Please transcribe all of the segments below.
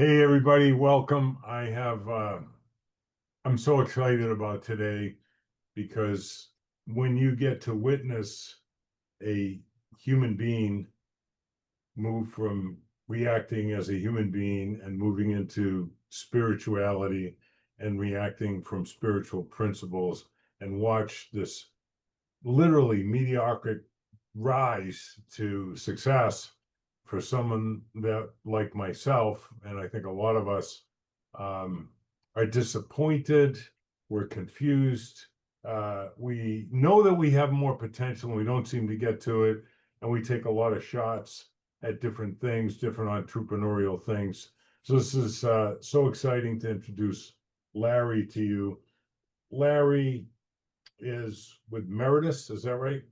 Hey everybody, welcome. I'm so excited about today because when you get to witness a human being move from reacting as a human being and moving into spirituality and reacting from spiritual principles and watch this literally meteoric rise to success for someone that like myself, and I think a lot of us are disappointed, we're confused, we know that we have more potential and we don't seem to get to it, and we take a lot of shots at different things, different entrepreneurial things. So this is so exciting to introduce Larry to you. Larry is with Meritus, is that right?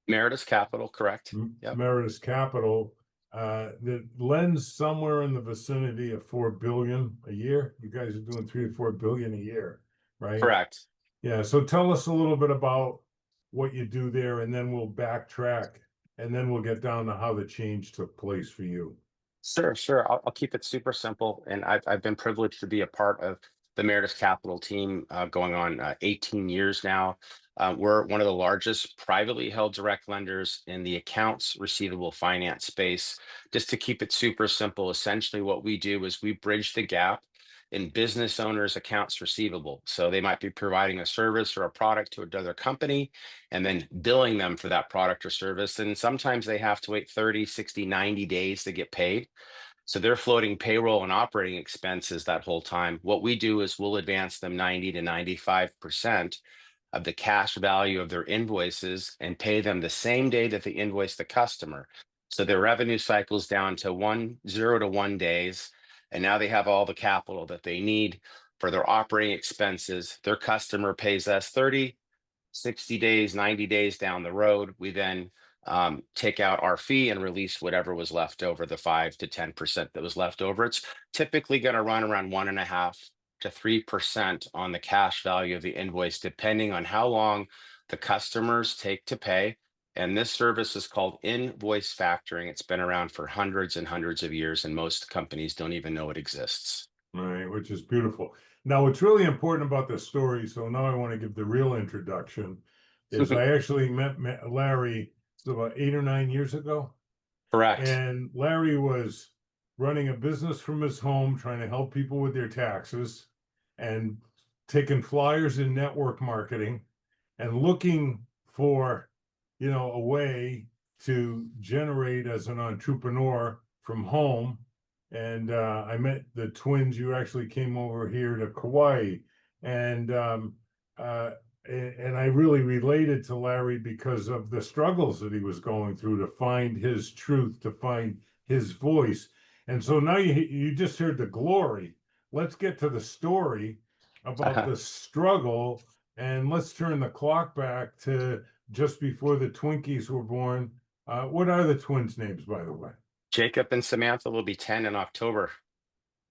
Meritus Capital, correct? Yep. Meritus Capital, that lends somewhere in the vicinity of 4 billion a year. You guys are doing 3 to 4 billion a year, right? Correct. Yeah. So tell us a little bit about what you do there, and then we'll backtrack, and then we'll get down to how the change took place for you. Sure. I'll keep it super simple. And I've been privileged to be a part of the Meritus Capital team going on 18 years now. We're one of the largest privately held direct lenders in the accounts receivable finance space. Just to keep it super simple, essentially what we do is we bridge the gap in business owners' accounts receivable. So they might be providing a service or a product to another company and then billing them for that product or service. And sometimes they have to wait 30, 60, 90 days to get paid. So they're floating payroll and operating expenses that whole time. What we do is we'll advance them 90 to 95% of the cash value of their invoices and pay them the same day that they invoice the customer. So their revenue cycles down to 0 to 1 days. And now they have all the capital that they need for their operating expenses. Their customer pays us 30, 60 days, 90 days down the road. We then take out our fee and release whatever was left over, the 5 to 10% that was left over. It's typically going to run around 1.5 to 3% on the cash value of the invoice, depending on how long the customers take to pay. And this service is called invoice factoring. It's been around for hundreds and hundreds of years, and most companies don't even know it exists. Right, which is beautiful. Now, what's really important about this story, so now I want to give the real introduction, is I actually met Larry about 8 or 9 years ago. Correct. And Larry was running a business from his home, trying to help people with their taxes and taking flyers in network marketing and looking for, a way to generate as an entrepreneur from home. And I met the twins. You actually came over here to Kauai, and and I really related to Larry because of the struggles that he was going through to find his truth, to find his voice. And so now you just heard the glory. Let's get to the story about the struggle, and let's turn the clock back to just before the Twinkies were born. What are the twins' names, by the way? Jacob and Samantha will be 10 in October.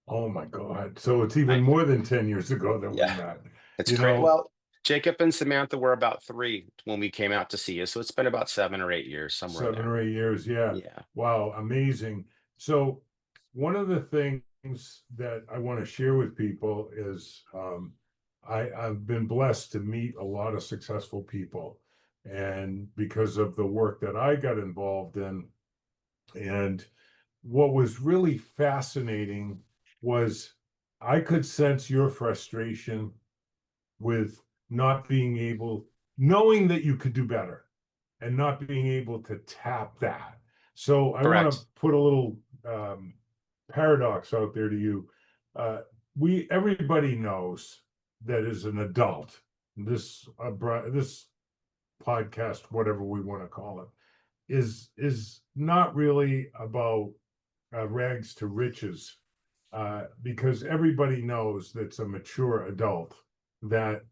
Oh my God. So it's even I, more than 10 years ago that we yeah, met. it's You great. know, Well, Jacob and Samantha were about 3 when we came out to see you. So it's been about 7 or 8 years, somewhere in seven there. or 8 years. Yeah. Yeah. Wow. Amazing. So one of the things that I want to share with people is I've been blessed to meet a lot of successful people. And because of the work that I got involved in, and what was really fascinating was I could sense your frustration with not being able, knowing that you could do better and not being able to tap that. So I want to Correct. put a little paradox out there to you. Everybody knows that as an adult, this podcast, whatever we want to call it, is not really about rags to riches, because everybody knows that's a mature adult that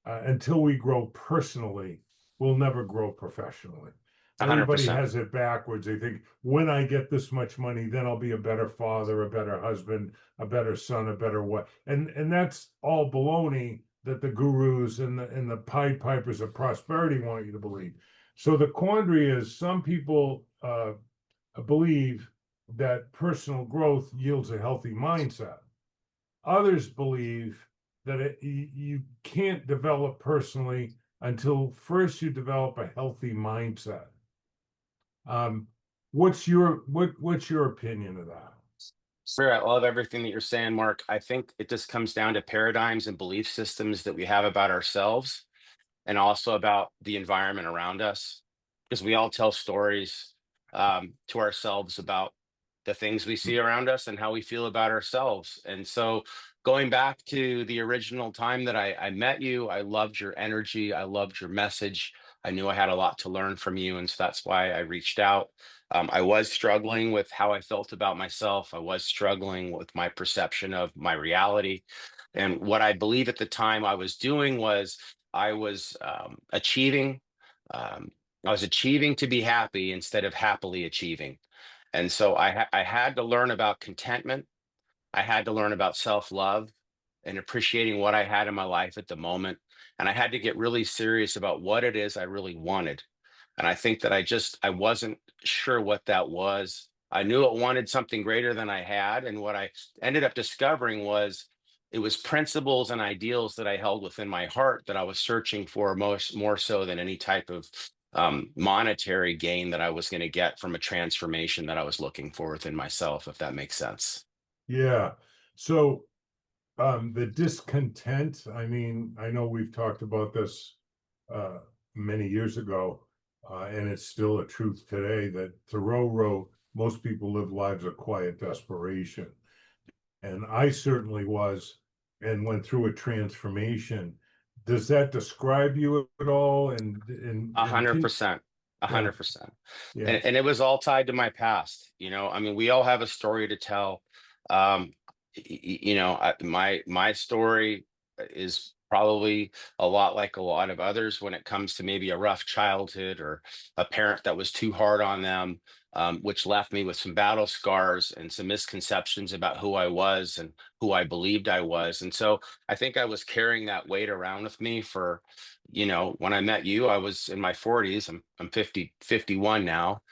until we grow personally, we'll never grow professionally. Everybody 100%. has it backwards. They think when I get this much money, then I'll be a better father, a better husband, a better son, a better what. And that's all baloney that the gurus and the Pied Pipers of prosperity want you to believe. So the quandary is some people believe that personal growth yields a healthy mindset. Others believe that you can't develop personally until first you develop a healthy mindset. Um, what's your opinion of that? Sure, I love everything that you're saying, Mark. I think it just comes down to paradigms and belief systems that we have about ourselves and also about the environment around us, because we all tell stories to ourselves about the things we see around us and how we feel about ourselves. And so, going back to the original time that I met you, I loved your energy, I loved your message. I knew I had a lot to learn from you, and so that's why I reached out. I was struggling with how I felt about myself. I was struggling with my perception of my reality. And what I believe at the time I was doing was I was achieving. Um, I was achieving to be happy instead of happily achieving, and so I had to learn about contentment. I had to learn about self love and appreciating what I had in my life at the moment, and I had to get really serious about what it is I really wanted. And I think that I wasn't sure what that was. I knew it wanted something greater than I had, and what I ended up discovering was it was principles and ideals that I held within my heart that I was searching for most more so than any type of monetary gain that I was going to get from a transformation that I was looking for within myself, if that makes sense. Yeah. So the discontent, I mean, I know we've talked about this uh many years ago, and it's still a truth today that Thoreau wrote, most people live lives of quiet desperation. And I certainly was, and went through a transformation. Does that describe you at all? A And hundred can percent. A yeah, hundred percent. yeah, And it was all tied to my past. I mean, we all have a story to tell. Um, my story is probably a lot like a lot of others when it comes to maybe a rough childhood or a parent that was too hard on them, which left me with some battle scars and some misconceptions about who I was and who I believed I was. And so I think I was carrying that weight around with me for, when I met you, I was in my 40s. I'm 51 now.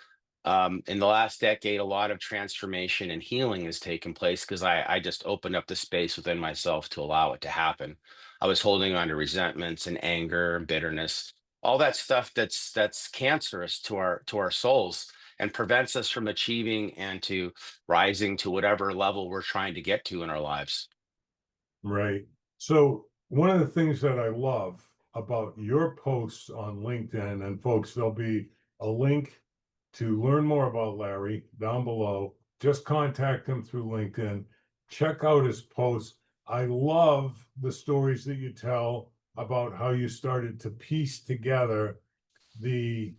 In the last decade, a lot of transformation and healing has taken place because I just opened up the space within myself to allow it to happen. I was holding on to resentments and anger and bitterness, all that stuff that's cancerous to our souls and prevents us from achieving and to rising to whatever level we're trying to get to in our lives. right. So one of the things that I love about your posts on LinkedIn, and folks, there'll be a link to learn more about Larry down below. Just contact him through LinkedIn. Check out his posts. I love the stories that you tell about how you started to piece together the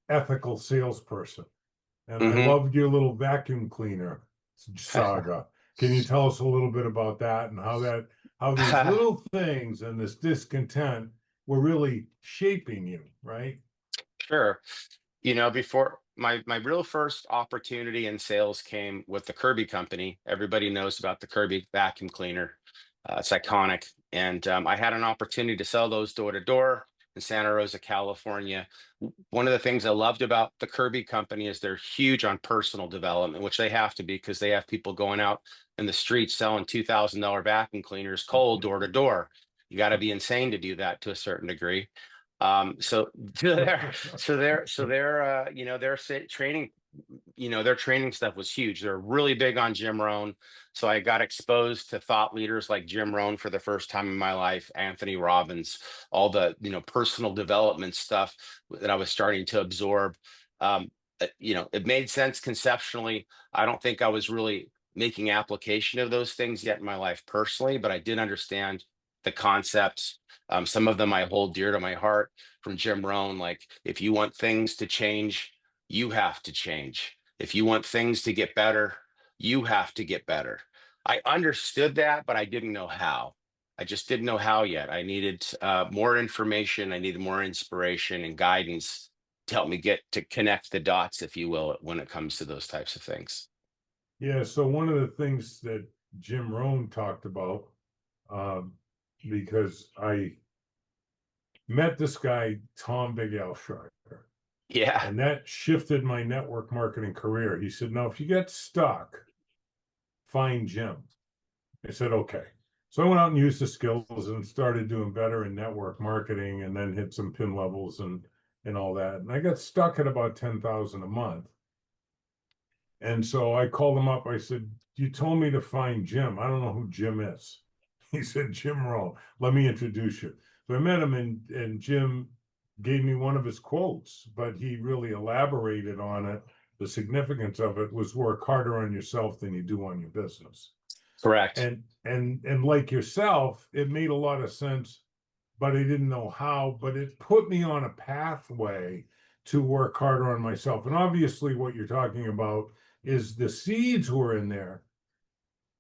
ethical salesperson. And I Hmm. loved your little vacuum cleaner saga. Can you tell us a little bit about that and how these little things and this discontent were really shaping you, right? Sure. Before my real first opportunity in sales came with the Kirby company. Everybody knows about the Kirby vacuum cleaner. It's iconic. And I had an opportunity to sell those door to door in Santa Rosa, California. One of the things I loved about the Kirby company is they're huge on personal development, which they have to be because they have people going out in the streets selling $2,000 vacuum cleaners cold door to door. You got to be insane to do that to a certain degree. So training, their training stuff was huge. They're really big on Jim Rohn. So I got exposed to thought leaders like Jim Rohn for the first time in my life, Anthony Robbins, all the, personal development stuff that I was starting to absorb. It made sense conceptually. I don't think I was really making application of those things yet in my life personally, but I did understand the concepts. Some of them I hold dear to my heart from Jim Rohn, like if you want things to change, you have to change. If you want things to get better, you have to get better. I understood that, but I didn't know how. I just didn't know how yet. I needed more information. I needed more inspiration and guidance to help me get to connect the dots, if you will, when it comes to those types of things. Yeah, so one of the things that Jim Rohn talked about, um, because I met this guy, Tom Big Al Schreiber, Yeah. And that shifted my network marketing career. He said, "No, if you get stuck, find Jim." I said, "Okay." So I went out and used the skills and started doing better in network marketing, and then hit some pin levels and all that. And I got stuck at about 10,000 a month. And so I called him up. I said, "You told me to find Jim. I don't know who Jim is." He said, "Jim Rowe, let me introduce you." So I met him, and Jim gave me one of his quotes, but he really elaborated on it. The significance of it was work harder on yourself than you do on your business. Correct. And like yourself, it made a lot of sense, but I didn't know how. But it put me on a pathway to work harder on myself. And obviously, what you're talking about is the seeds were in there,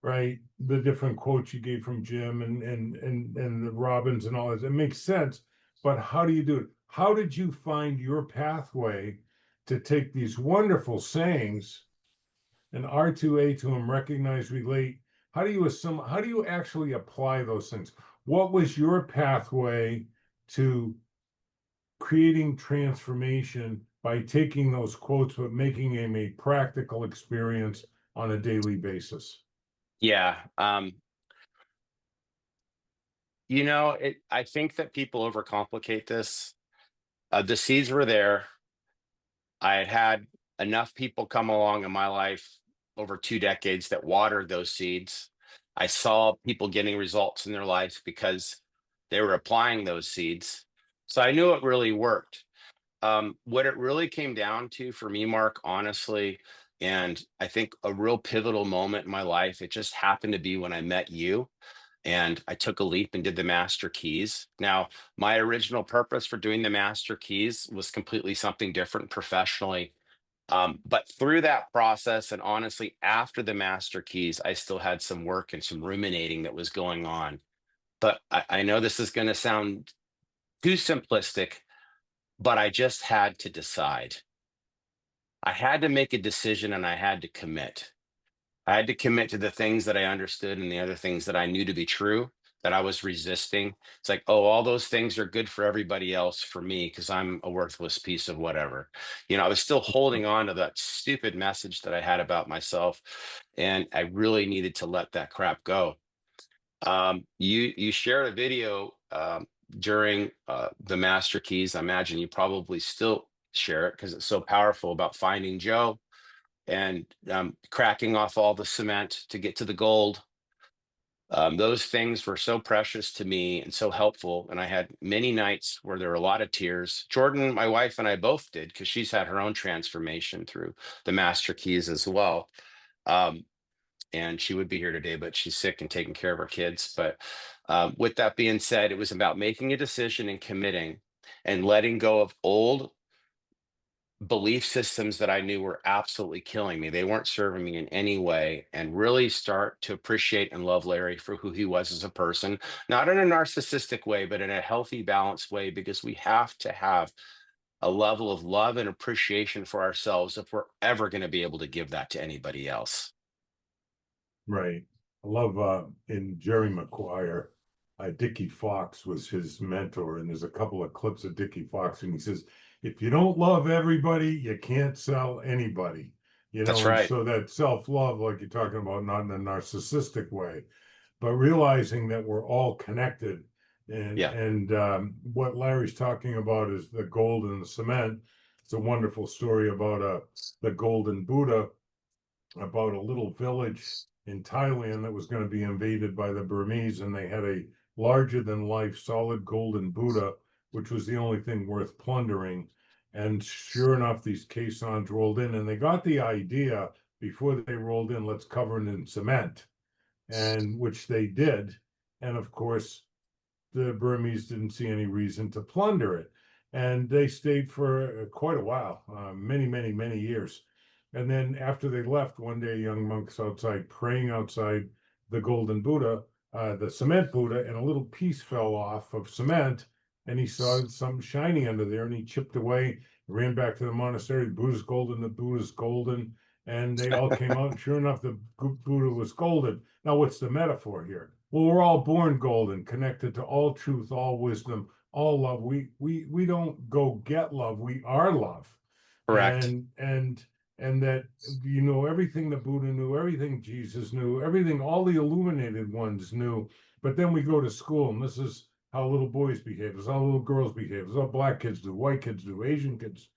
right? The different quotes you gave from Jim and the Robbins and all this. It makes sense. But how do you do it? How did you find your pathway to take these wonderful sayings and R2A to them, recognize, relate? How do you assume, how do you actually apply those things? What was your pathway to creating transformation by taking those quotes, but making them a practical experience on a daily basis? Yeah. I think that people overcomplicate this. The seeds were there. I had had enough people come along in my life over 2 decades that watered those seeds. I saw people getting results in their lives because they were applying those seeds. So I knew it really worked. What it really came down to for me, Mark, honestly, and I think a real pivotal moment in my life, it just happened to be when I met you and I took a leap and did the master keys. Now, my original purpose for doing the master keys was completely something different professionally. But through that process, and honestly, after the master keys, I still had some work and some ruminating that was going on. But I know this is going to sound too simplistic, but I just had to decide. I had to make a decision and I had to commit. I had to commit to the things that I understood and the other things that I knew to be true that I was resisting. It's like, oh, all those things are good for everybody else, for me, because I'm a worthless piece of whatever. I was still holding on to that stupid message that I had about myself. And I really needed to let that crap go. You shared a video during the Master Keys. I imagine you probably still share it because it's so powerful, about finding Joe and cracking off all the cement to get to the gold. Those things were so precious to me and so helpful. And I had many nights where there were a lot of tears. Jordan, my wife, and I both did, because she's had her own transformation through the Master Keys as well. Um, and she would be here today, but she's sick and taking care of her kids. But with that being said, it was about making a decision and committing and letting go of old belief systems that I knew were absolutely killing me. They weren't serving me in any way, and really start to appreciate and love Larry for who he was as a person, not in a narcissistic way, but in a healthy, balanced way, because we have to have a level of love and appreciation for ourselves if we're ever going to be able to give that to anybody else. Right. I love in Jerry Maguire, Dickie Fox was his mentor, and there's a couple of clips of Dickie Fox, and he says, "If you don't love everybody, you can't sell anybody." That's And right. so that self-love, like you're talking about, not in a narcissistic way, but realizing that we're all connected. Yeah. What Larry's talking about is the gold and the cement. It's a wonderful story about the golden Buddha, about a little village in Thailand that was going to be invaded by the Burmese, and they had a larger than life solid golden Buddha, which was the only thing worth plundering. And sure enough, these caissons rolled in, and they got the idea before they rolled in, let's cover it in cement, and which they did. And of course, the Burmese didn't see any reason to plunder it. And they stayed for quite a while, many, many, many years. And then after they left, one day, a young monk's outside praying outside the golden Buddha, the cement Buddha, and a little piece fell off of cement. And he saw something shiny under there, and he chipped away, ran back to the monastery. Buddha's golden, the Buddha's golden. And they all came out, and sure enough, the Buddha was golden. Now, what's the metaphor here? Well, we're all born golden, connected to all truth, all wisdom, all love. We don't go get love. We are love. Correct. And that you know everything the Buddha knew, everything Jesus knew, everything all the illuminated ones knew. But then we go to school, and this is how little boys behave, this is how little girls behave, this is how black kids do, white kids do, Asian kids,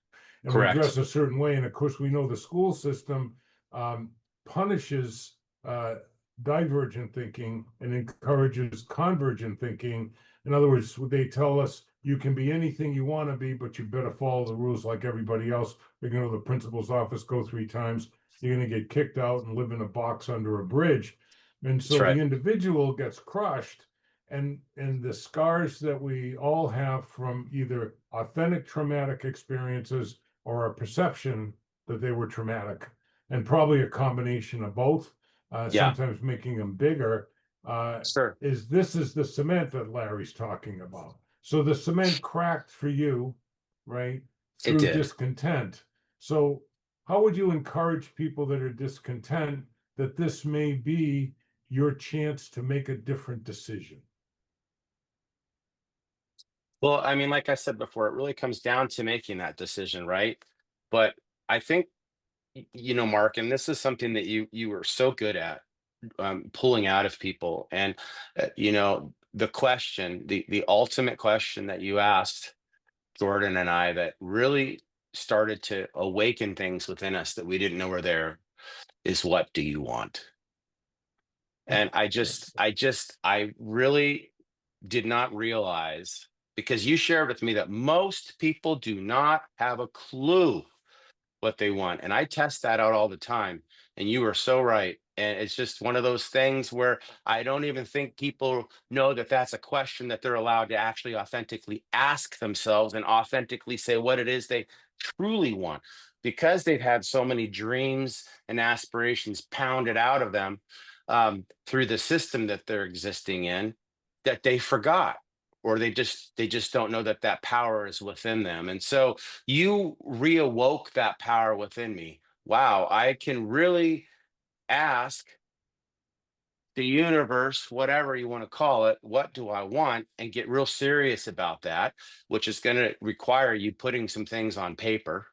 and we dress Correct. a certain way. And of course, we know the school system punishes divergent thinking and encourages convergent thinking. In other words, they tell us you can be anything you want to be, but you better follow the rules like everybody else. You're going to the principal's office, go 3 times. You're going to get kicked out and live in a box under a bridge. And That's so the right. individual gets crushed. And the scars that we all have from either authentic traumatic experiences or a perception that they were traumatic, and probably a combination of both, Yeah, sometimes making them bigger, sure. is this is the cement that Larry's talking about. So the cement cracked for you, right, It through did. discontent. So how would you encourage people that are discontent that this may be your chance to make a different decision? Well, I mean, like I said before, it really comes down to making that decision, right? But I think, Mark, and this is something that you were so good at, pulling out of people. And the question, the ultimate question that you asked Jordan and I, that really started to awaken things within us that we didn't know were there, is, what do you want? And I really did not realize, because you shared with me that most people do not have a clue what they want. And I test that out all the time. And you were so right. And it's just one of those things where I don't even think people know that that's a question that they're allowed to actually authentically ask themselves and authentically say what it is they truly want, because they've had so many dreams and aspirations pounded out of them, through the system that they're existing in, that they forgot, or they just don't know that that power is within them. And so you reawoke that power within me. Wow, I can really ask the universe, whatever you want to call it, what do I want, and get real serious about that, which is going to require you putting some things on paper.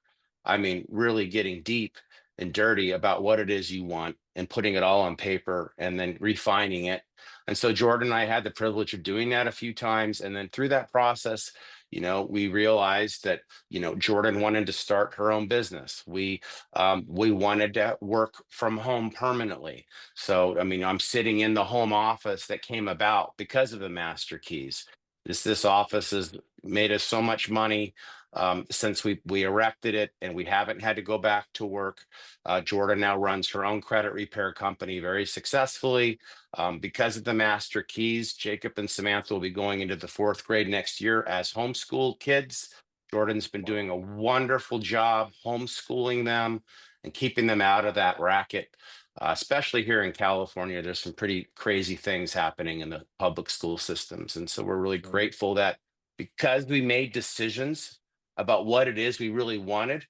I mean, really getting deep and dirty about what it is you want and putting it all on paper and then refining it. And so Jordan and I had the privilege of doing that a few times. And then through that process, we realized that, Jordan wanted to start her own business. We wanted to work from home permanently. So, I mean, I'm sitting in the home office that came about because of the master keys. This office has made us so much money, since we erected it, and we haven't had to go back to work. Jordan now runs her own credit repair company very successfully, because of the master keys. Jacob and Samantha will be going into the 4th grade next year as homeschooled kids. Jordan's been doing a wonderful job homeschooling them and keeping them out of that racket. Especially here in California, there's some pretty crazy things happening in the public school systems. And so we're really Right. grateful that, because we made decisions about what it is we really wanted,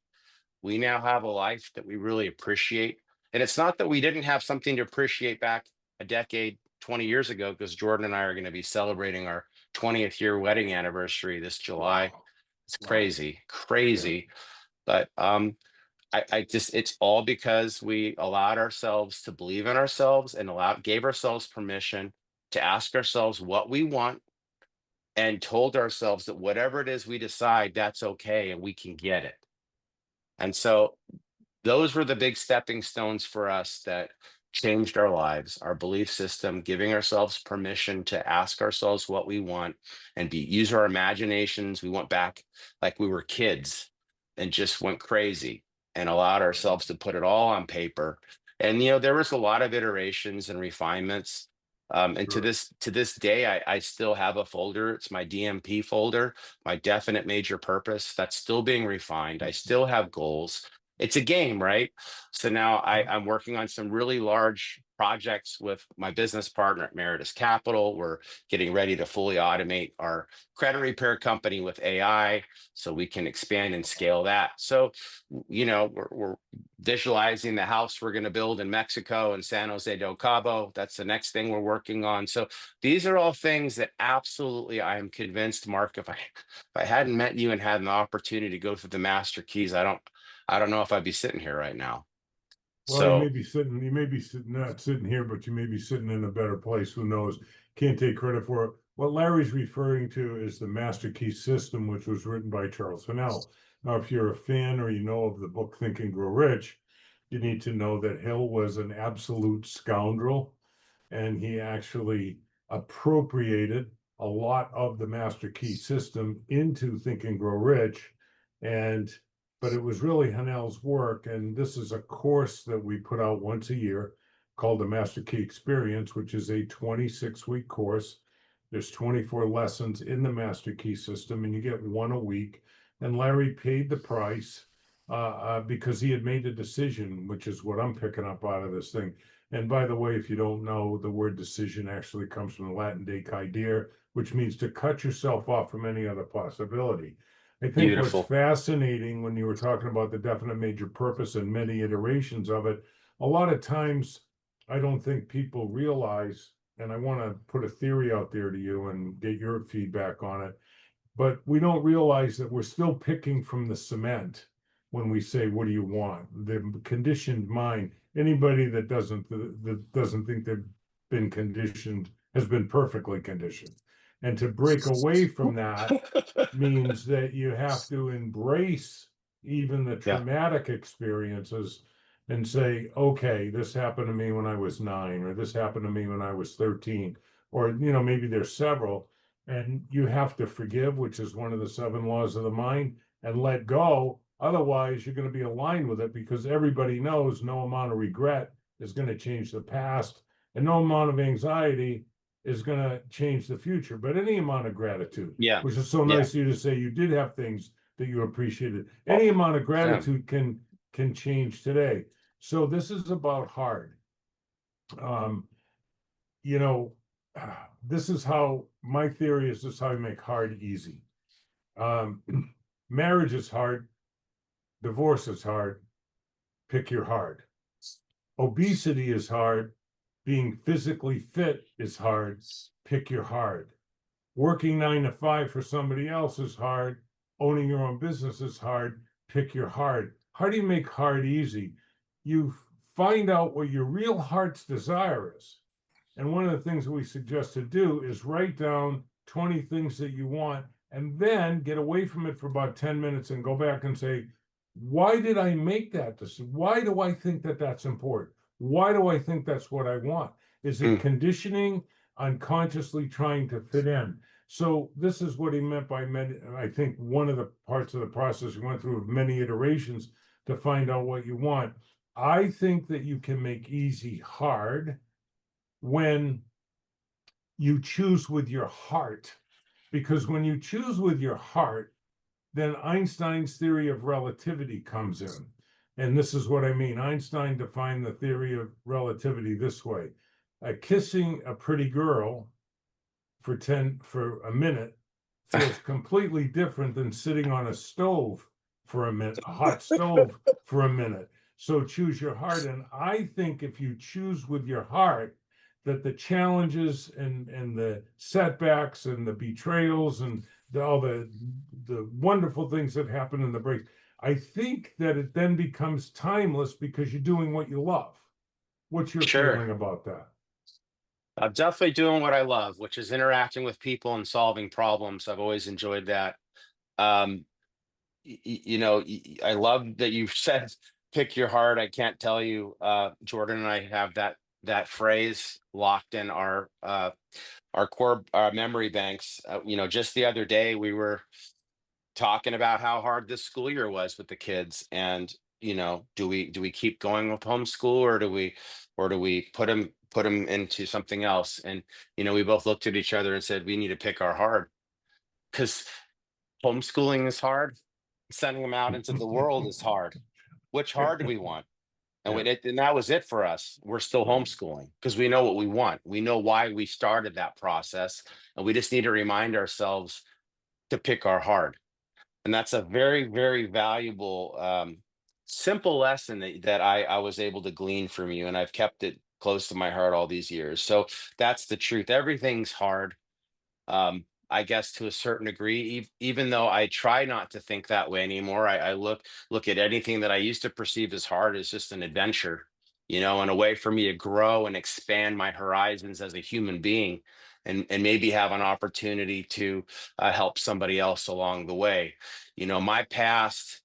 we now have a life that we really appreciate. And it's not that we didn't have something to appreciate back a decade, 20 years ago, because Jordan and I are going to be celebrating our 20th year wedding anniversary this July. Wow. It's Wow. crazy, Yeah. crazy. But I just, it's all because we allowed ourselves to believe in ourselves, and gave ourselves permission to ask ourselves what we want, and told ourselves that whatever it is we decide, that's okay and we can get it. And so those were the big stepping stones for us that changed our lives, our belief system, giving ourselves permission to ask ourselves what we want, and use our imaginations. We went back like we were kids and just went crazy and allowed ourselves to put it all on paper. And there was a lot of iterations and refinements. And to Sure. this day, I still have a folder. It's my DMP folder, my definite major purpose. That's still being refined. I still have goals. It's a game, right? So now I'm working on some really large projects with my business partner at Meritus Capital. We're getting ready to fully automate our credit repair company with AI, so we can expand and scale that. So, we're visualizing the house we're going to build in Mexico and San Jose del Cabo. That's the next thing we're working on. So these are all things that absolutely, I am convinced, Mark, if I hadn't met you and had an opportunity to go through the master keys, I don't know if I'd be sitting here right now. Well, So not sitting here, but you may be sitting in a better place. Who knows? Can't take credit for it. What Larry's referring to is the Master Key System, which was written by Charles Hill. Now, if you're a fan or you know of the book Think and Grow Rich, you need to know that Hill was an absolute scoundrel, and he actually appropriated a lot of the Master Key System into Think and Grow Rich. And but it was really Hanel's work. And this is a course that we put out once a year called the Master Key Experience, which is a 26-week course. There's 24 lessons in the Master Key System, and you get one a week. And Larry paid the price because he had made a decision, which is what I'm picking up out of this thing. And by the way, if you don't know, the word decision actually comes from the Latin decidere, which means to cut yourself off from any other possibility. I think what's beautiful. fascinating when you were talking about the definite major purpose and many iterations of it, a lot of times I don't think people realize, and I want to put a theory out there to you and get your feedback on it, but we don't realize that we're still picking from the cement when we say, what do you want? The conditioned mind, anybody that doesn't think they've been conditioned has been perfectly conditioned. And to break away from that means that you have to embrace even the Yeah. traumatic experiences and say, okay, this happened to me when I was 9, or this happened to me when I was 13, or, maybe there's several, and you have to forgive, which is one of the 7 laws of the mind, and let go. Otherwise, you're going to be aligned with it, because everybody knows no amount of regret is going to change the past, and no amount of anxiety is going to change the future, but any amount of gratitude, Yeah. which is so Yeah. nice of you to say you did have things that you appreciated. Oh, Any amount of yeah. gratitude can change today. So this is about hard. Um, you know, this is how my theory is. This is how you make hard easy. Um, Marriage is hard. Divorce is hard. Pick your hard. Obesity is hard. Being physically fit is hard. Pick your hard. Working 9 to 5 for somebody else is hard. Owning your own business is hard. Pick your hard. How do you make hard easy? You find out what your real heart's desire is. And one of the things that we suggest to do is write down 20 things that you want, and then get away from it for about 10 minutes and go back and say, why did I make that decision? Why do I think that that's important? Why do I think that's what I want? Is it Mm. conditioning, unconsciously trying to fit in? So this is what he meant by I think one of the parts of the process we went through of many iterations to find out what you want. I think that you can make easy hard when you choose with your heart, because when you choose with your heart, then Einstein's theory of relativity comes in. And this is what I mean. Einstein defined the theory of relativity this way: kissing a pretty girl for a minute feels completely different than sitting on a stove for a minute, a hot stove for a minute. So choose your heart. And I think if you choose with your heart, that the challenges and the setbacks and the betrayals and all the wonderful things that happen in the break, I think that it then becomes timeless because you're doing what you love. What's your Sure. feeling about that? I'm definitely doing what I love, which is interacting with people and solving problems. I've always enjoyed that. Um, I love that you said pick your heart. I can't tell you, Jordan and I have that phrase locked in our core memory banks. Just the other day we were talking about how hard this school year was with the kids, and do we keep going with homeschool, or do we put them into something else? And we both looked at each other and said we need to pick our heart, because homeschooling is hard, sending them out into the world is hard. Which hard do we want? And, Yeah. and that was it for us. We're still homeschooling because we know what we want. We know why we started that process. And we just need to remind ourselves to pick our hard. And that's a very, very valuable, simple lesson that I was able to glean from you. And I've kept it close to my heart all these years. So that's the truth. Everything's hard. I guess to a certain degree, even though I try not to think that way anymore. I look at anything that I used to perceive as hard as just an adventure, and a way for me to grow and expand my horizons as a human being, and maybe have an opportunity to help somebody else along the way. My past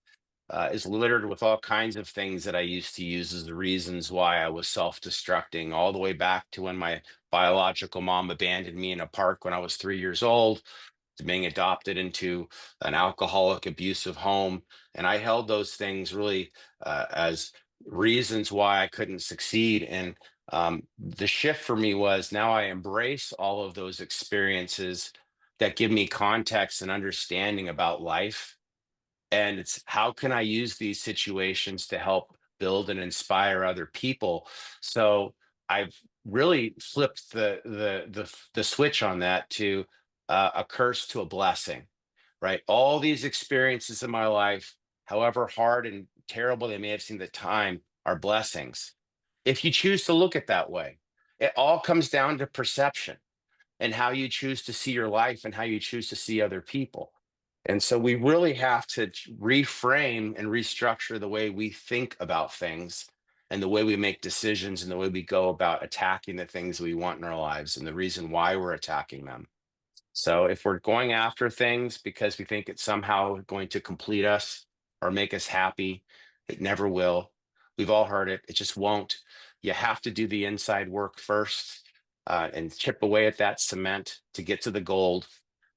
is littered with all kinds of things that I used to use as the reasons why I was self-destructing, all the way back to when my biological mom abandoned me in a park when I was 3 years old, to being adopted into an alcoholic, abusive home. And I held those things really as reasons why I couldn't succeed. And the shift for me was, now I embrace all of those experiences that give me context and understanding about life, and it's how can I use these situations to help build and inspire other people. So I've really flipped the switch on that to a curse to a blessing, right? All these experiences in my life, however hard and terrible they may have seemed at the time, are blessings if you choose to look at that way. It all comes down to perception and how you choose to see your life and how you choose to see other people. And so we really have to reframe and restructure the way we think about things, and the way we make decisions, and the way we go about attacking the things we want in our lives and the reason why we're attacking them. So if we're going after things because we think it's somehow going to complete us or make us happy, it never will. We've all heard it. It just won't. You have to do the inside work first, and chip away at that cement to get to the gold,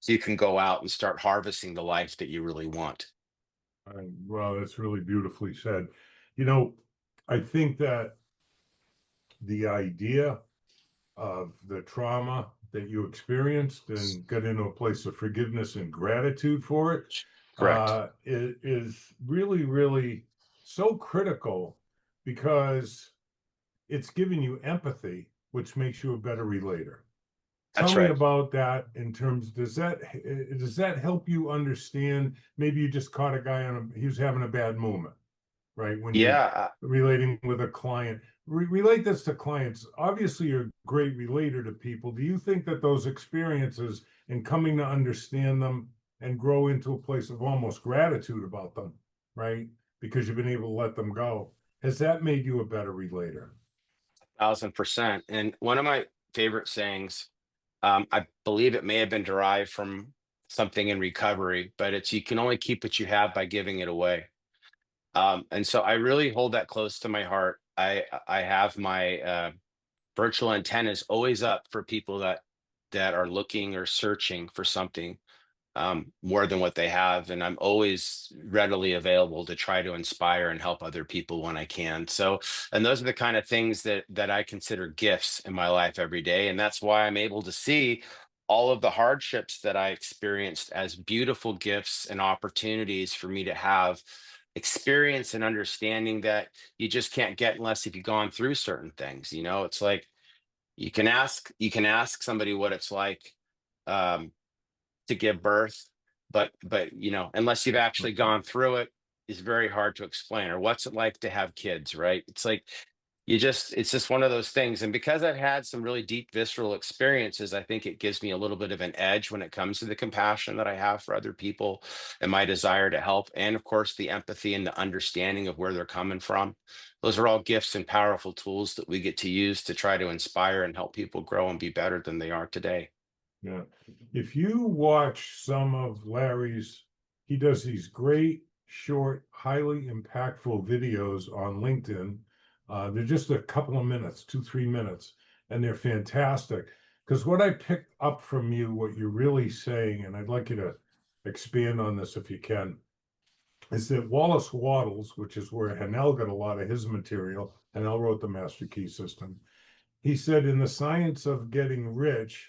so you can go out and start harvesting the life that you really want. Well, that's really beautifully said. You know, I think that the idea of the trauma that you experienced and got into a place of forgiveness and gratitude for it Correct. is really, really so critical, because it's giving you empathy, which makes you a better relator. Tell That's me right. about that. In terms, does that help you understand? Maybe you just caught a guy he was having a bad moment, right? When you're Yeah. relating with a client, relate this to clients. Obviously, you're a great relator to people. Do you think that those experiences and coming to understand them and grow into a place of almost gratitude about them, right? Because you've been able to let them go, has that made you a better relator? 1000%. And one of my favorite sayings, I believe it may have been derived from something in recovery, but it's, you can only keep what you have by giving it away. And so I really hold that close to my heart. I have my virtual antennas always up for people that are looking or searching for something more than what they have, and I'm always readily available to try to inspire and help other people when I can. So, and those are the kind of things that I consider gifts in my life every day, and that's why I'm able to see all of the hardships that I experienced as beautiful gifts and opportunities for me to have experience and understanding that you just can't get unless if you've gone through certain things. It's like you can ask somebody what it's like um, to give birth, but unless you've actually gone through it, it's very hard to explain. Or what's it like to have kids, right? It's like it's just one of those things. And because I've had some really deep visceral experiences, I think it gives me a little bit of an edge when it comes to the compassion that I have for other people and my desire to help, and of course the empathy and the understanding of where they're coming from. Those are all gifts and powerful tools that we get to use to try to inspire and help people grow and be better than they are today. Yeah. If you watch some of Larry's, he does these great, short, highly impactful videos on LinkedIn. They're just a couple of minutes, 2, 3 minutes, and they're fantastic. Because what I picked up from you, what you're really saying, and I'd like you to expand on this if you can, is that Wallace Wattles, which is where Hanel got a lot of his material, Hanel wrote the Master Key System. He said, in the science of getting rich,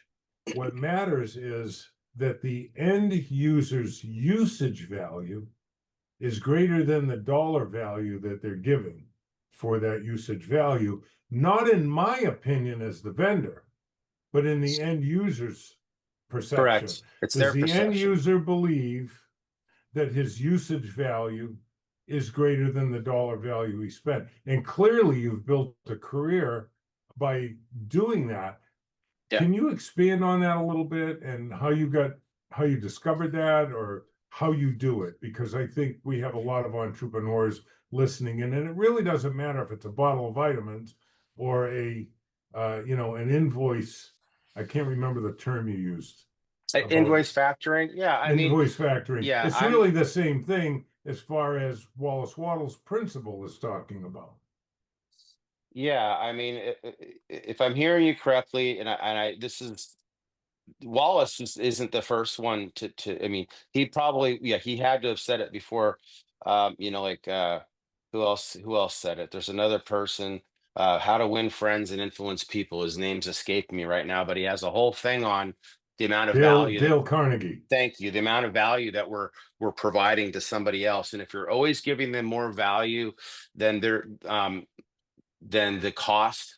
what matters is that the end user's usage value is greater than the dollar value that they're giving for that usage value, not in my opinion as the vendor, but in the end user's perception. Correct. It's Does their the end perception. user believe that his usage value is greater than the dollar value he spent? And clearly, you've built a career by doing that. Yeah. Can you expand on that a little bit and how you got how you discovered that or how you do it, because I think we have a lot of entrepreneurs listening in, and it really doesn't matter if it's a bottle of vitamins or an invoice. I can't remember the term you used about Invoice factoring. Yeah. I mean, invoice factoring. yeah, It's really the same thing as far as Wallace Wattles' principle is talking about. yeah. I mean, if I'm hearing you correctly, this is Wallace isn't the first one I mean, he probably, yeah, he had to have said it before. Like who else said it? There's another person, how to win friends and influence people. His name's escaping me right now, but he has a whole thing on the amount of Dale value that, Dale Carnegie. thank you, the amount of value that we're providing to somebody else. And if you're always giving them more value than than the cost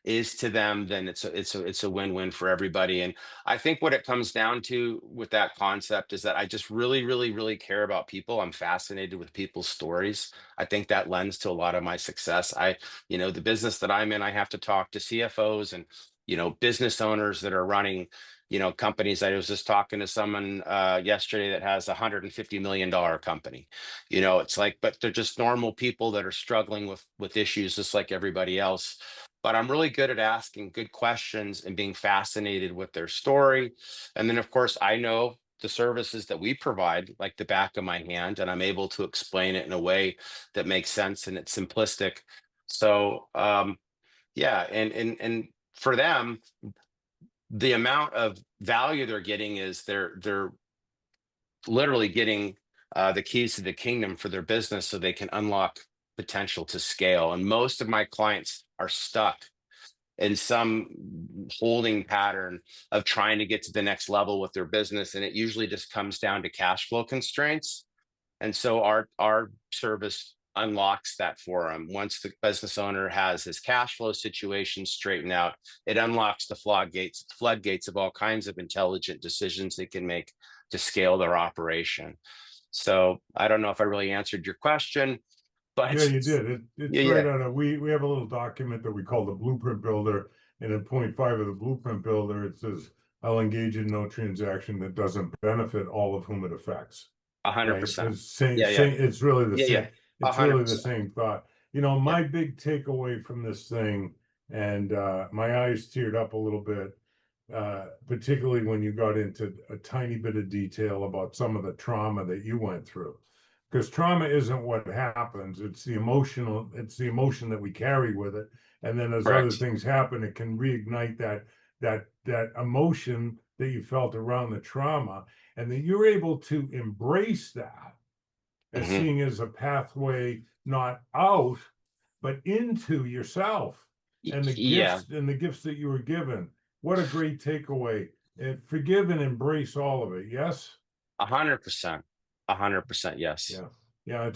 is to them, then it's a win-win for everybody. And I think what it comes down to with that concept is that I just really, really, really care about people. I'm fascinated with people's stories. I think that lends to a lot of my success. The business that I'm in, I have to talk to CFOs and, business owners that are running, companies. I was just talking to someone yesterday that has a $150 million company. It's like, but they're just normal people that are struggling with issues just like everybody else. But I'm really good at asking good questions and being fascinated with their story. And then, of course, I know the services that we provide like the back of my hand, and I'm able to explain it in a way that makes sense and it's simplistic. So, yeah, and for them, the amount of value they're getting is they're literally getting the keys to the kingdom for their business so they can unlock potential to scale. And most of my clients are stuck in some holding pattern of trying to get to the next level with their business. And it usually just comes down to cash flow constraints. And so our service unlocks that for them. Once the business owner has his cash flow situation straightened out, it unlocks the floodgates of all kinds of intelligent decisions they can make to scale their operation. So I don't know if I really answered your question, but Yeah, you did. It's yeah, right yeah, on we have a little document that we call the Blueprint Builder, and in point 5 of the Blueprint Builder, it says, I'll engage in no transaction that doesn't benefit all of whom it affects. Right? 100%. It's same, Yeah, yeah, same, it's really the yeah, yeah, same, a it's hundred really the percent. same thought. Yeah. My big takeaway from this thing, and my eyes teared up a little bit, particularly when you got into a tiny bit of detail about some of the trauma that you went through. Because trauma isn't what happens, it's the emotion that we carry with it. And then as other Correct. things happen, it can reignite that emotion that you felt around the trauma, and that you're able to embrace that as Hmm. seeing as a pathway not out, but into yourself and Yeah, the gifts that you were given. What a great takeaway. And forgive and embrace all of it. Yes? 100%. 100%. Yes. Yeah. Yeah,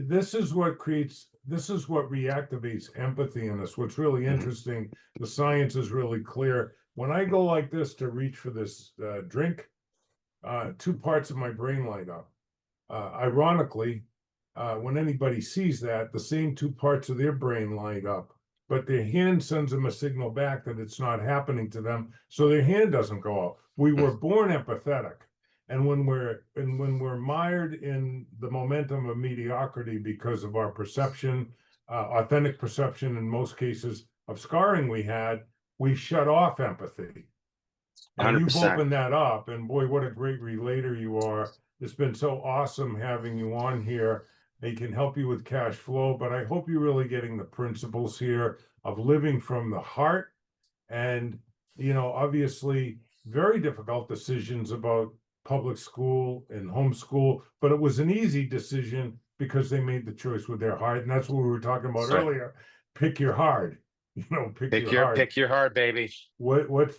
this is what reactivates empathy in us. What's really Hmm. interesting, the science is really clear. When I go like this to reach for this drink, two parts of my brain light up. Ironically, when anybody sees that, the same two parts of their brain light up, but their hand sends them a signal back that it's not happening to them, so their hand doesn't go out. We were born empathetic, and when we're mired in the momentum of mediocrity because of our perception, authentic perception in most cases of scarring we had, we shut off empathy. And you've 100%. opened that up, and boy, what a great relator you are. It's been so awesome having you on here. They can help you with cash flow, but I hope you're really getting the principles here of living from the heart. And, obviously, very difficult decisions about public school and homeschool, but it was an easy decision because they made the choice with their heart. And that's what we were talking about That's right. earlier. Pick your hard, pick Pick your your hard. pick your heart, baby. What's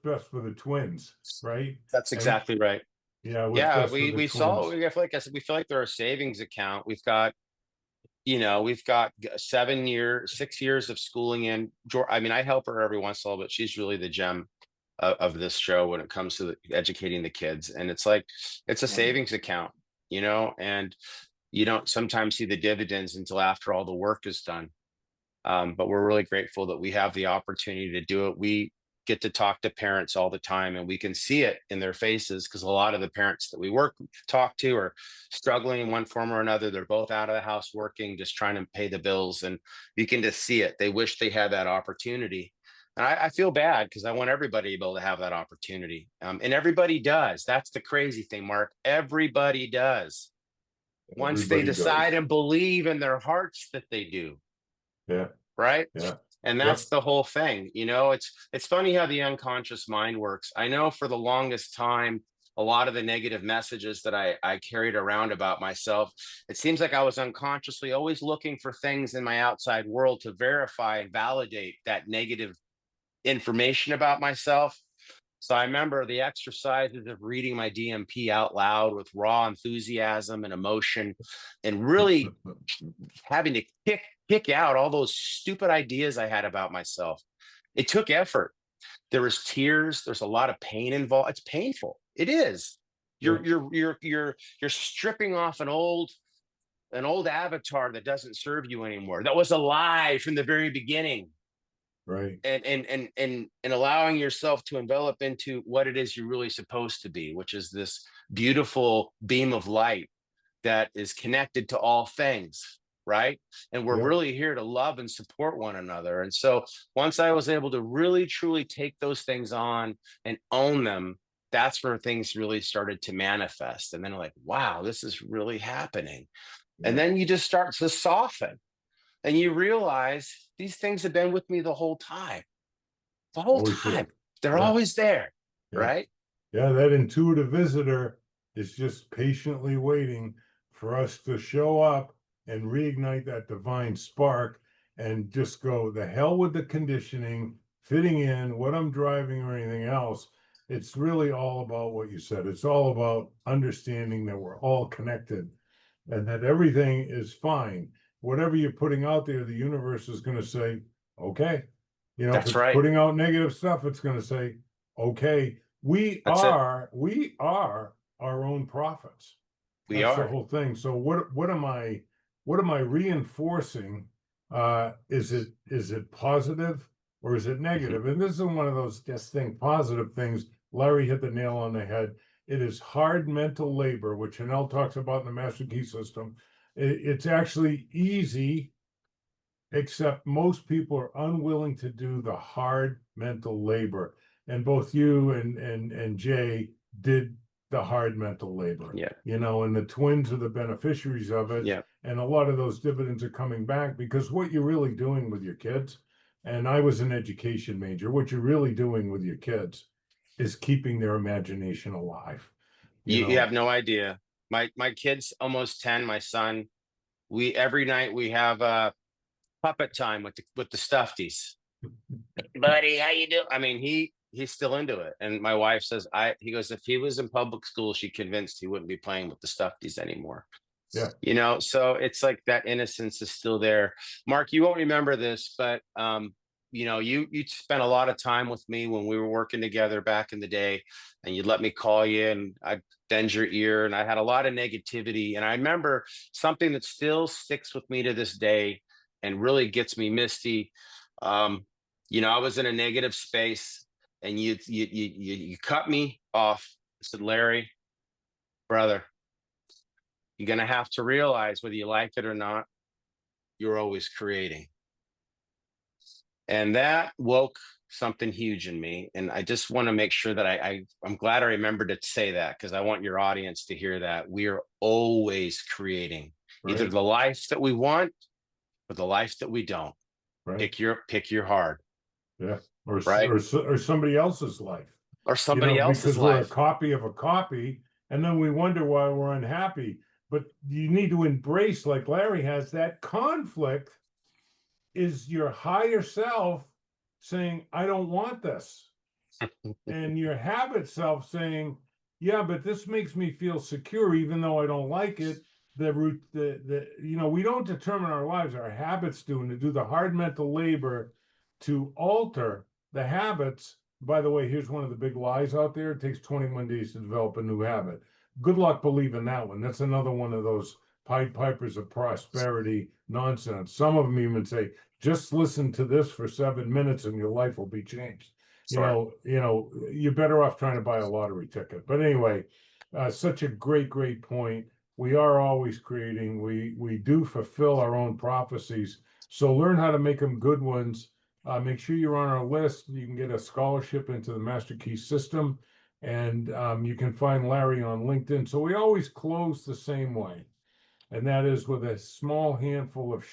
best for the twins, right? That's And exactly right. yeah, what's Yeah, best for we the we saw. twins? We feel like I said, we feel like they're a savings account. We've got 7 years, 6 years of schooling in. I mean, I help her every once in a while, but she's really the gem of this show when it comes to educating the kids. And it's like it's a savings account, and you don't sometimes see the dividends until after all the work is done. But we're really grateful that we have the opportunity to do it. get to talk to parents all the time, and we can see it in their faces, because a lot of the parents that we talk to are struggling in one form or another. They're both out of the house working, just trying to pay the bills, and you can just see it. They wish they had that opportunity. And I feel bad, because I want everybody to be able to have that opportunity. And everybody does. That's the crazy thing, Mark. Everybody does. Once they Everybody decide does. and believe in their hearts that they do. Yeah. Right. Yeah. And Yep. that's the whole thing. It's funny how the unconscious mind works. I know for the longest time, a lot of the negative messages that I carried around about myself, it seems like I was unconsciously always looking for things in my outside world to verify and validate that negative information about myself. So I remember the exercises of reading my DMP out loud with raw enthusiasm and emotion, and really having to kick out all those stupid ideas I had about myself. It took effort. There was tears. There's a lot of pain involved. It's painful. It is. Yeah. You're stripping off an old avatar that doesn't serve you anymore. That was a lie from the very beginning. Right. And allowing yourself to envelop into what it is you're really supposed to be, which is this beautiful beam of light that is connected to all things, right? And we're Yeah. really here to love and support one another. And so once I was able to really truly take those things on and own them, that's where things really started to manifest. And then like, wow, this is really happening. Yeah. And then you just start to soften, and you realize these things have been with me the whole time. The whole Always time. there. They're Yeah. always there, Yeah. right? Yeah, that intuitive visitor is just patiently waiting for us to show up and reignite that divine spark and just go, the hell with the conditioning, fitting in, what I'm driving or anything else. It's really all about what you said. It's all about understanding that we're all connected and that everything is fine. Whatever you're putting out there, the universe is going to say, okay. If That's it's right. putting out negative stuff, it's going to say, okay. We That's it. are our own prophets. We That's the are. whole thing. So what am I reinforcing? Is it positive or is it negative? And this is one of those positive things. Larry hit the nail on the head. It is hard mental labor, which Chanel talks about in the Master Key System. It's actually easy, except most people are unwilling to do the hard mental labor. And both you and Jay did the hard mental labor. Yeah. And the twins are the beneficiaries of it. Yeah. And a lot of those dividends are coming back, because what you're really doing with your kids, and I was an education major, what you're really doing with your kids is keeping their imagination alive. You have no idea. My kid's almost 10, my son. Every night we have puppet time with the stuffies. Buddy, how you doing? I mean, he's still into it. And my wife says, he goes, if he was in public school, she's convinced he wouldn't be playing with the stuffies anymore. Yeah. So it's like that innocence is still there. Mark, you won't remember this, but you spent a lot of time with me when we were working together back in the day, and you'd let me call you and I'd bend your ear, and I had a lot of negativity. And I remember something that still sticks with me to this day and really gets me misty. I was in a negative space, and you cut me off. I said, Larry, brother, you're going to have to realize, whether you like it or not, you're always creating. And that woke something huge in me. And I just want to make sure that I'm glad I remembered to say that, because I want your audience to hear that we are always creating, either the life that we want or the life that we don't. Right. Pick your heart. Yeah. Or somebody else's life. Or somebody else's because life. We're a copy of a copy, and then we wonder why we're unhappy. But you need to embrace, like Larry has, that conflict is your higher self saying, I don't want this. And your habit self saying, yeah, but this makes me feel secure, even though I don't like it. We don't determine our lives, our habits do, and to do the hard mental labor to alter the habits. By the way, here's one of the big lies out there. It takes 21 days to develop a new habit. Good luck believing that one. That's another one of those Pied Pipers of prosperity nonsense. Some of them even say, just listen to this for 7 minutes and your life will be changed. Sure. You're better off trying to buy a lottery ticket. But anyway, such a great point. We are always creating. We do fulfill our own prophecies. So learn how to make them good ones. Make sure you're on our list. You can get a scholarship into the Master Key system, and you can find Larry on LinkedIn. So we always close the same way, and that is with a small handful of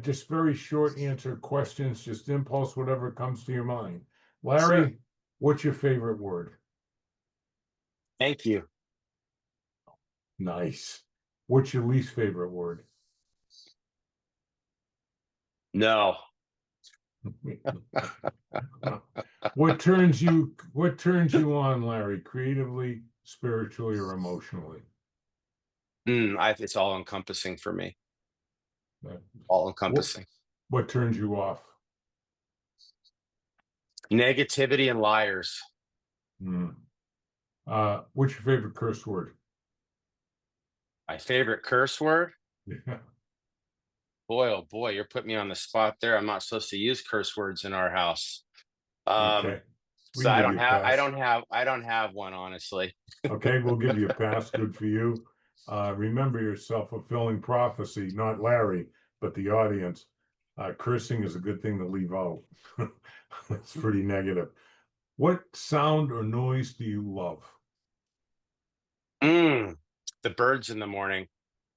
just very short answer questions, just impulse, whatever comes to your mind. Sure. Larry, what's your favorite word? Thank you. Nice. What's your least favorite word? No. What turns you on, Larry, creatively, spiritually, or emotionally? It's all encompassing for me. Uh, All What encompassing. what turns you off? Negativity and liars. Hmm. What's your favorite curse word? My favorite curse word. Yeah. Boy, oh boy, you're putting me on the spot there. I'm not supposed to use curse words in our house. Um, Okay. We so can I give don't you a have, I pass. don't have, I don't have one, honestly. Okay, we'll give you a pass. Good for you. Remember your self-fulfilling prophecy, not Larry, but the audience. Cursing is a good thing to leave out. It's pretty negative. What sound or noise do you love? Mm, the birds in the morning.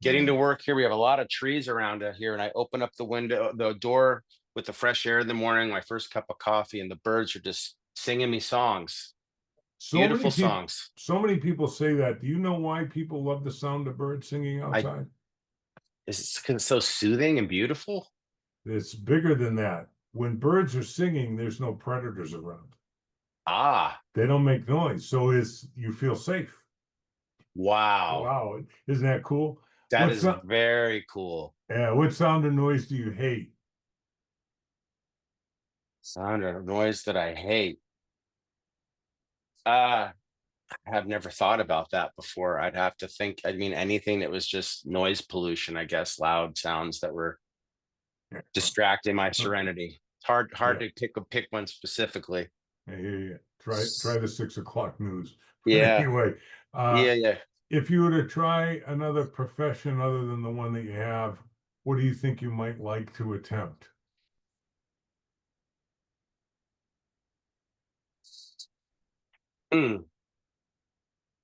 Getting to Mm. work here, we have a lot of trees around here, and I open up the door with the fresh air in the morning, my first cup of coffee, and the birds are just singing me songs, So many beautiful people, songs. so many people say that. Do you know why people love the sound of birds singing I outside? It's 'cause it's so soothing and beautiful. It's bigger than that. When birds are singing, there's no predators around. Ah, They don't make noise, so you feel safe. wow, Wow, isn't that cool? that What's is up? very cool. Yeah, what sound or noise do you hate? Sound or noise that I hate. Uh, I have never thought about that before. I'd have to think. I mean, anything that was just noise pollution, I guess, loud sounds that were distracting my serenity. It's hard Yeah, to pick one specifically. I hear you. Try the 6 o'clock news. But Yeah, anyway, uh, yeah. if you were to try another profession other than the one that you have, what do you think you might like to attempt? Mm.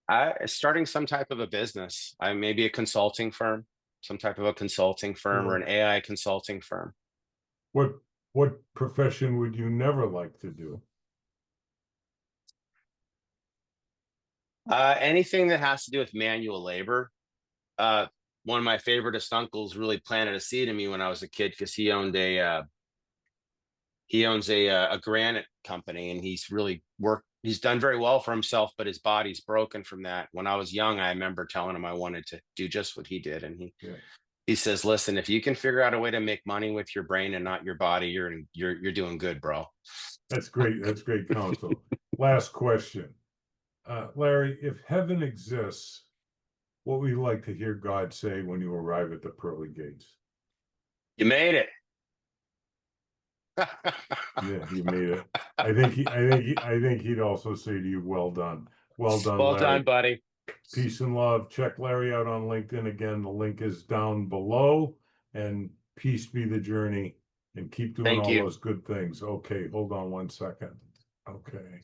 I starting some type of a business. I maybe a consulting firm, some type of a consulting firm or Cool. an AI consulting firm. What what profession would you never like to do? Anything that has to do with manual labor. Uh, One of my favoriteest uncles really planted a seed in me when I was a kid because he owns a granite company, and he's done very well for himself, but his body's broken from that. When I was young, I remember telling him I wanted to do just what he did, and Yeah, he says, "Listen, if you can figure out a way to make money with your brain and not your body, you're doing good, bro." that's great. That's great counsel. Last question. Larry, if heaven exists, what would you like to hear God say when you arrive at the pearly gates? You made it. Yeah, you made it. I think he'd also say to you, "Well done, well done, Well Larry." done, buddy. Peace and love. Check Larry out on LinkedIn. Again, the link is down below. And peace be the journey. And keep doing Thank all you. those good things. Okay, hold on 1 second. Okay.